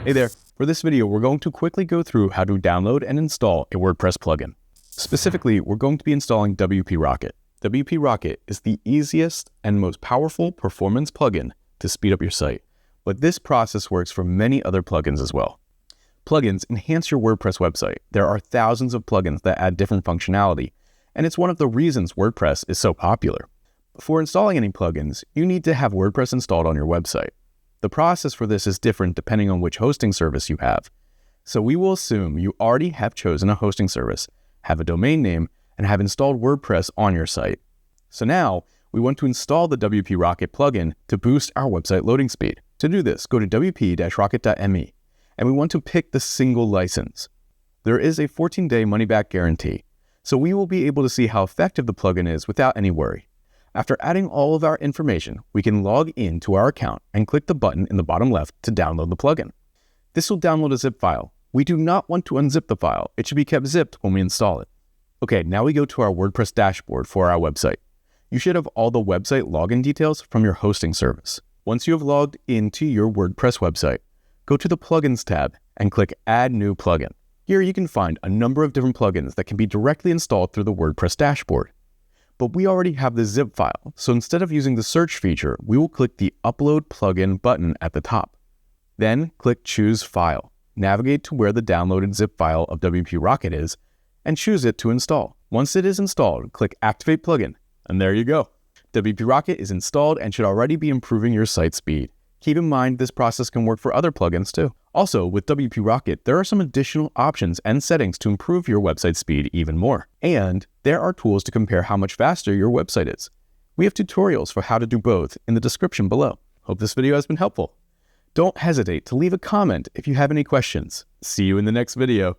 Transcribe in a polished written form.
Hey there, for this video we're going to quickly go through how to download and install a WordPress plugin. Specifically, we're going to be installing WP Rocket. WP Rocket is the easiest and most powerful performance plugin to speed up your site, but this process works for many other plugins as well. Plugins enhance your WordPress website. There are thousands of plugins that add different functionality, and it's one of the reasons WordPress is so popular. Before installing any plugins, you need to have WordPress installed on your website. The process for this is different depending on which hosting service you have. So we will assume you already have chosen a hosting service, have a domain name, and have installed WordPress on your site. So now we want to install the WP Rocket plugin to boost our website loading speed. To do this, go to wp-rocket.me, and we want to pick the single license. There is a 14-day money-back guarantee, so we will be able to see how effective the plugin is without any worry. After adding all of our information, we can log in to our account and click the button in the bottom left to download the plugin. This will download a zip file. We do not want to unzip the file. It should be kept zipped when we install it. Okay, now we go to our WordPress dashboard for our website. You should have all the website login details from your hosting service. Once you have logged into your WordPress website, go to the Plugins tab and click Add New Plugin. Here you can find a number of different plugins that can be directly installed through the WordPress dashboard. But we already have the zip file, so instead of using the search feature, we will click the Upload Plugin button at the top. Then click Choose File. Navigate to where the downloaded zip file of WP Rocket is, and choose it to install. Once it is installed, click Activate Plugin, and there you go. WP Rocket is installed and should already be improving your site speed. Keep in mind this process can work for other plugins too. Also, with WP Rocket, there are some additional options and settings to improve your website speed even more. And there are tools to compare how much faster your website is. We have tutorials for how to do both in the description below. Hope this video has been helpful. Don't hesitate to leave a comment if you have any questions. See you in the next video.